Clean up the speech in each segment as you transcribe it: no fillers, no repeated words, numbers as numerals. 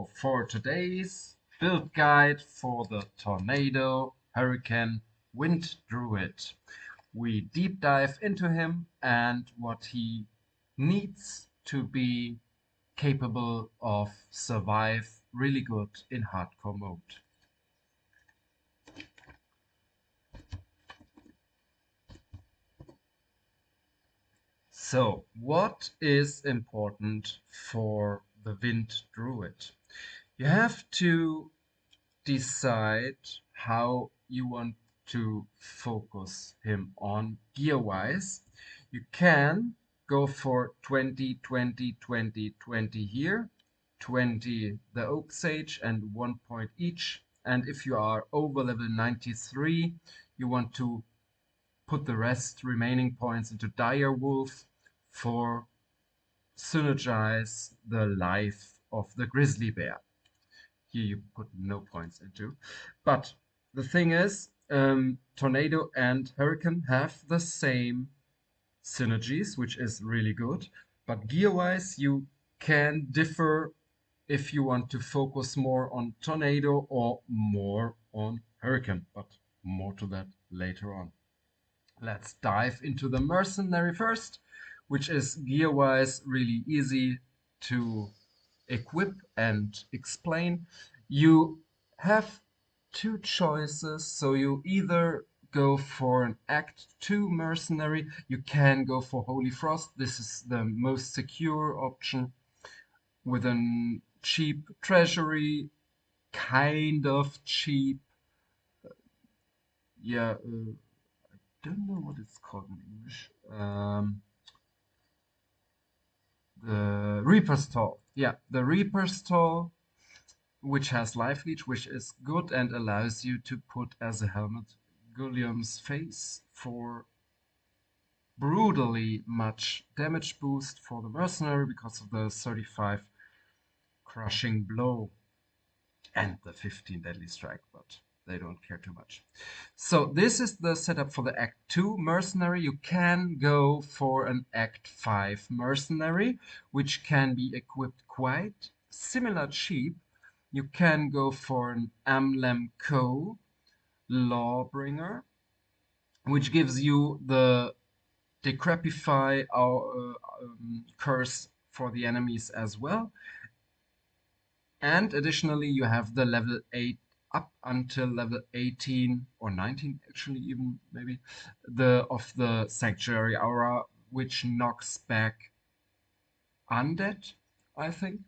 So for today's build guide for the Tornado, Hurricane, Wind Druid, we deep dive into him and what he needs to be capable of survive really good in hardcore mode. So, what is important for the Wind Druid? You have to decide how you want to focus him on gear-wise. You can go for 20, 20, 20, 20 here, 20 the Oak Sage, and 1 point each. And if you are over level 93, you want to put the rest remaining points into Dire Wolf for synergize the life of the grizzly bear. Here you put no points into. But the thing is, Tornado and Hurricane have the same synergies, which is really good. But gear-wise, you can differ if you want to focus more on Tornado or more on Hurricane. But more to that later on. Let's dive into the Mercenary first, which is gear-wise really easy to equip and explain. You have two choices, so you either go for an Act 2 mercenary, you can go for Holy Frost, this is the most secure option, with a cheap treasury, kind of cheap, I don't know what it's called in English, the Reaper's Toll. Yeah, the Reaper's Toll, which has life leech, which is good and allows you to put as a helmet Guillaume's face for brutally much damage boost for the mercenary because of the 35 crushing blow and the 15 deadly strike, but they don't care too much. So this is the setup for the Act 2 mercenary. You can go for an Act 5 mercenary, which can be equipped quite similar cheap. You can go for an Amlem Co. Lawbringer, which gives you the Decrepify curse for the enemies as well. And additionally, you have the level 8 up until level 18 or 19, actually, even maybe, of the Sanctuary Aura, which knocks back undead, I think,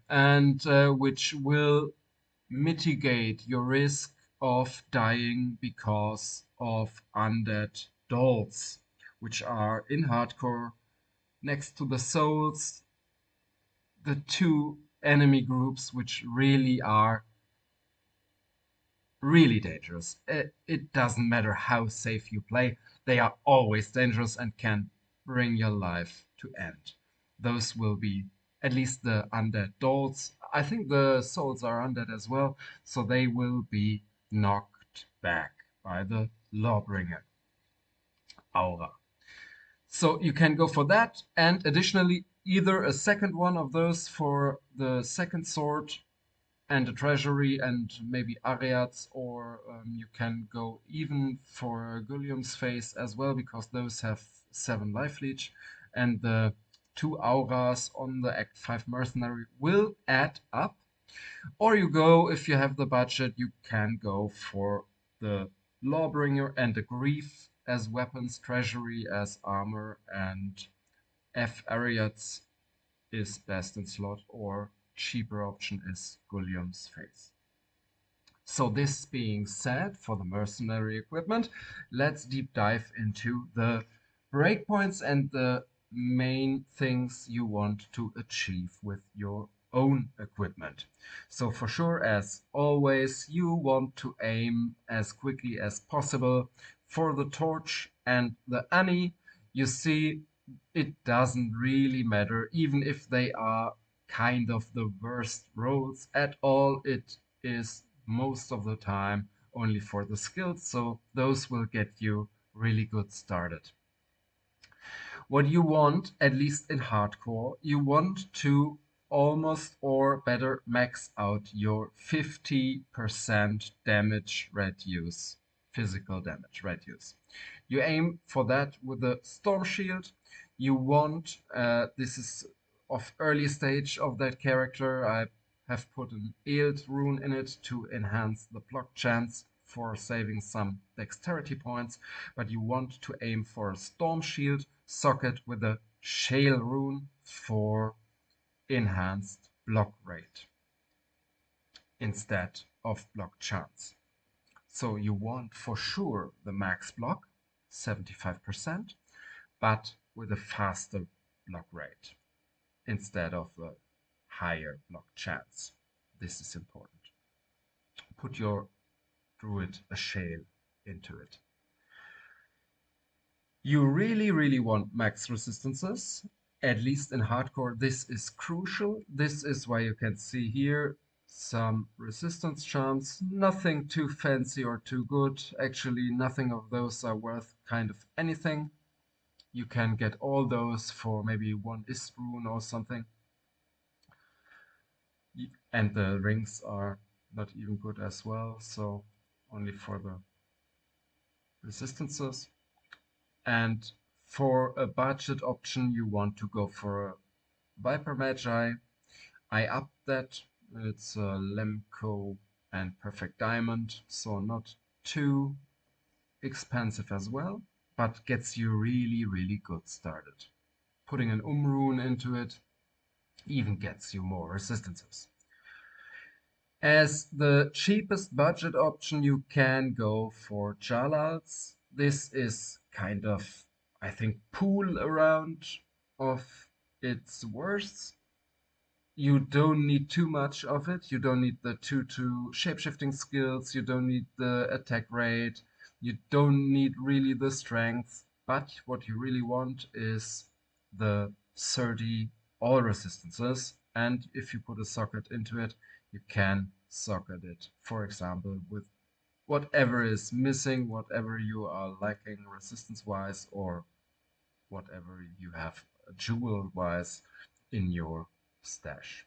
and which will mitigate your risk of dying because of undead dolls, which are in hardcore next to the souls, the two enemy groups which really are really dangerous. It doesn't matter how safe you play, they are always dangerous and can bring your life to end. Those will be at least the undead dolls. I think the souls are undead as well, so they will be knocked back by the Lawbringer aura. So you can go for that, and additionally either a second one of those for the second sword and a treasury and maybe Arach, or you can go even for Guillaume's face as well, because those have 7 life leech, and the 2 auras on the Act 5 mercenary will add up. Or you go, if you have the budget, you can go for the Lawbringer and the Grief as weapons, treasury as armor, and F Arach is best in slot, or cheaper option is Guillaume's face. So this being said, for the mercenary equipment, let's deep dive into the breakpoints and the main things you want to achieve with your own equipment. So for sure, as always, you want to aim as quickly as possible for the torch and the Annie. You see, it doesn't really matter, even if they are kind of the worst rolls at all. It is most of the time only for the skills, so those will get you really good started. What you want, at least in hardcore, you want to almost or better max out your 50% damage reduce, physical damage reduce. You aim for that with the Stormshield. You want, this is of early stage of that character. I have put an Eld rune in it to enhance the block chance for saving some dexterity points, but you want to aim for a Stormshield socket with a Shale rune for enhanced block rate instead of block chance. So you want for sure the max block, 75%, but with a faster block rate instead of a higher block chance. This is important. Put your druid a shale into it. You really want max resistances, at least in hardcore. This is crucial. This is why you can see here some resistance charms, nothing too fancy or too good. Actually, nothing of those are worth kind of anything. You can get all those for maybe one Ist rune or something. And the rings are not even good as well, so only for the resistances. And for a budget option, you want to go for a Viper Magi. I upped that. It's a Lemko and Perfect Diamond, so not too expensive as well, but gets you really good started. Putting an rune into it even gets you more resistances. As the cheapest budget option, you can go for Jalals. This is kind of, I think, pool around of its worst. You don't need too much of it. You don't need the 2/2 shapeshifting skills. You don't need the attack rate. You don't need really the strength. But what you really want is the 30 all resistances. And if you put a socket into it, you can socket it, for example, with whatever is missing, whatever you are lacking resistance-wise, or whatever you have jewel-wise in your stash.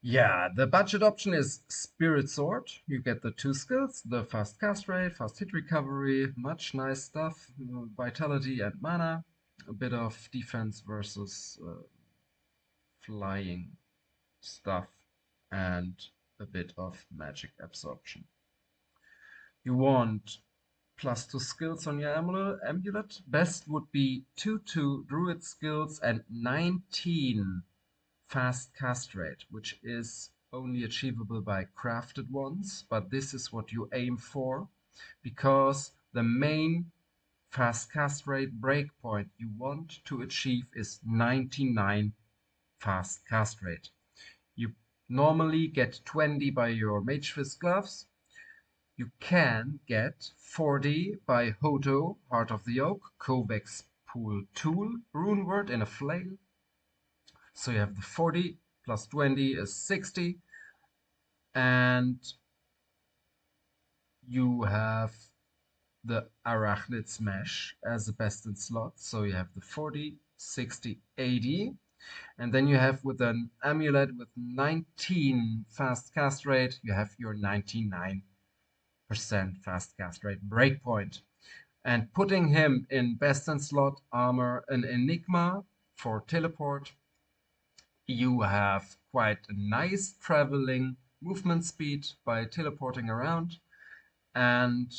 Yeah, the budget option is Spirit Sword. You get the 2 skills, the fast cast rate, fast hit recovery, much nice stuff, vitality and mana, a bit of defense versus flying stuff, and a bit of magic absorption. You want +2 skills on your amulet. Best would be 2/2 druid skills and 19 fast cast rate, which is only achievable by crafted ones, but this is what you aim for because the main fast cast rate breakpoint you want to achieve is 99 fast cast rate. You normally get 20 by your Mage Fist gloves. You can get 40 by Hoto, Heart of the Oak, Kovacs Pool Tool, Rune Word in a flail. So you have the 40 plus 20 is 60. And you have the Arachnid Smash as the best in slot. So you have the 40, 60, 80. And then you have with an amulet with 19 fast cast rate, you have your 99% fast cast rate breakpoint. And putting him in best in slot armor, an Enigma for teleport, you have quite a nice traveling movement speed by teleporting around. And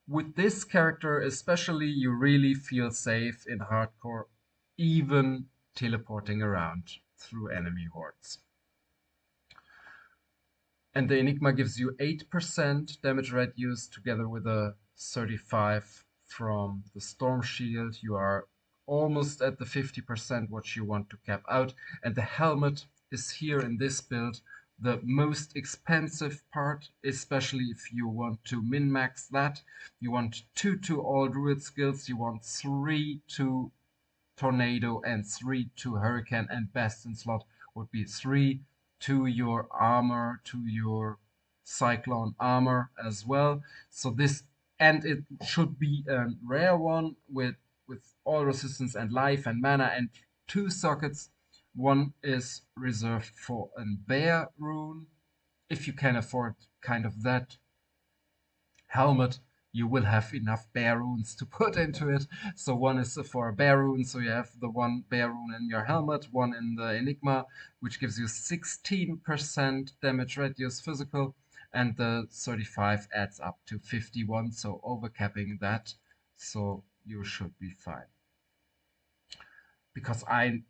with this character especially, you really feel safe in hardcore, even teleporting around through enemy hordes. And the Enigma gives you 8% damage reduce together with a 35 from the Stormshield. You are almost at the 50% what you want to cap out. And the helmet is here in this build the most expensive part, especially if you want to min-max that. You want 2 all druid skills, you want 3 tornado and 3 hurricane, and best in slot would be 3 to your armor, to your cyclone armor as well. So this, and it should be a rare one with all resistance and life and mana, and 2 sockets. One is reserved for a bear rune. If you can afford kind of that helmet, you will have enough bear runes to put into it. So one is for a bear rune, so you have the one bear rune in your helmet, one in the Enigma, which gives you 16% damage radius physical, and the 35 adds up to 51, so overcapping that, so you should be fine. Because I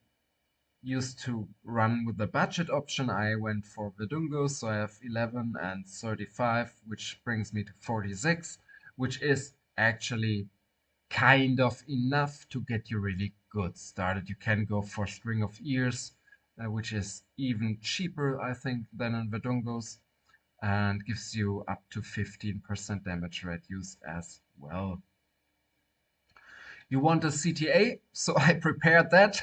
used to run with the budget option, I went for Verdun, so I have 11 and 35, which brings me to 46, which is actually kind of enough to get you really good started. You can go for String of Ears, which is even cheaper, I think, than in Verdungos, and gives you up to 15% damage reduce as well. You want a CTA, so I prepared that,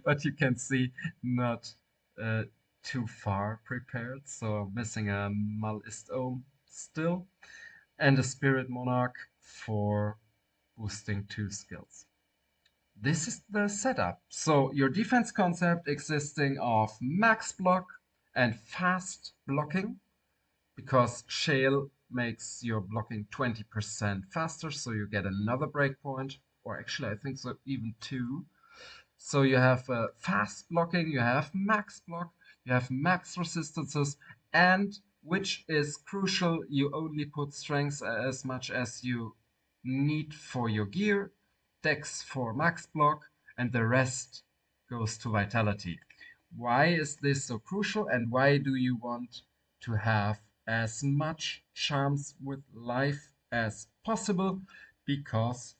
but you can see not too far prepared, so I'm missing a Malistome still, and a Spirit Monarch for boosting 2 skills. This is the setup. So your defense concept existing of max block and fast blocking, because Shale makes your blocking 20% faster, so you get another breakpoint, or actually I think so even 2. So you have fast blocking, you have max block, you have max resistances, and which is crucial, you only put strengths as much as you need for your gear, dex for max block, and the rest goes to vitality. Why is this so crucial, and why do you want to have as much charms with life as possible? Because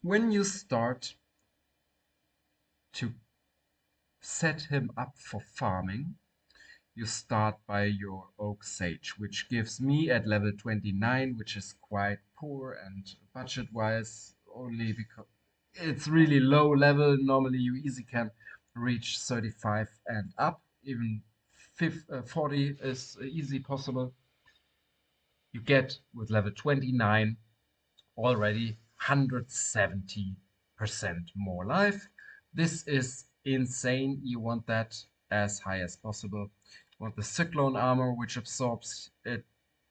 when you start to set him up for farming, you start by your Oak Sage, which gives me at level 29, which is quite poor and budget-wise, only because it's really low level. Normally you easy can reach 35 and up, even 40 is easy possible. You get with level 29 already 170% more life. This is insane. You want that as high as possible. You want the Cyclone armor, which absorbs at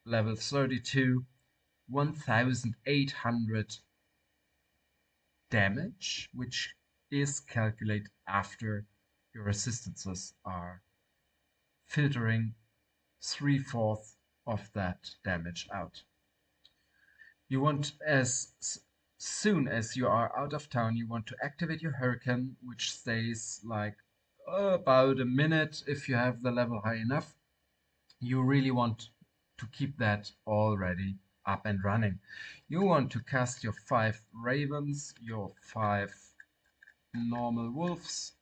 level 32 1800 damage, which is calculated after your resistances are filtering 3/4 of that damage out. You want, as soon as you are out of town, you want to activate your Hurricane, which stays like about a minute if you have the level high enough. You really want to keep that already up and running. You want to cast your 5 Ravens, your 5 normal Wolves,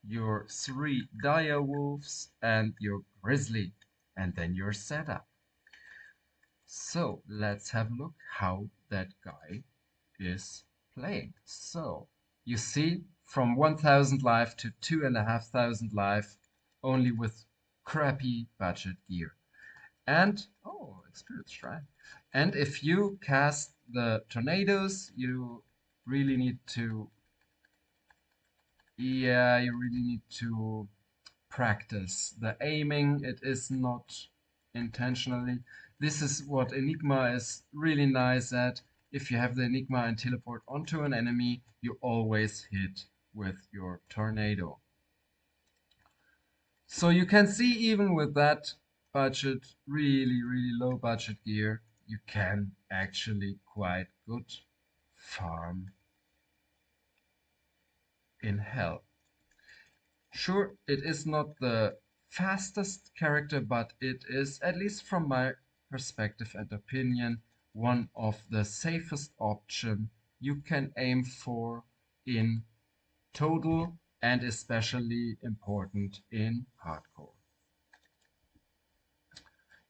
your 3 Dire Wolves, and your Grizzly, and then you're set up. So let's have a look how that guy is playing. So you see, from 1000 life to 2500 life, only with crappy budget gear. And oh, experience shrine. And if you cast the tornadoes, you really need to, yeah, you really need to practice the aiming. It is not intentionally. This is what Enigma is really nice at. If you have the Enigma and teleport onto an enemy, you always hit with your tornado. So you can see, even with that budget, really low budget gear, you can actually quite good farm in hell. Sure, it is not the fastest character, but it is, at least from my perspective and opinion, one of the safest option you can aim for in total, and especially important in hardcore.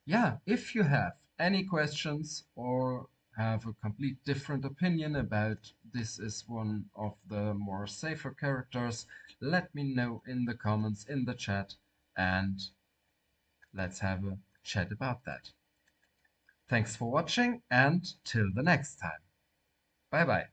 Yeah, if you have any questions or have a complete different opinion about this is one of the more safer characters, let me know in the comments, in the chat, and let's have a chat about that. Thanks for watching, and till the next time. Bye bye.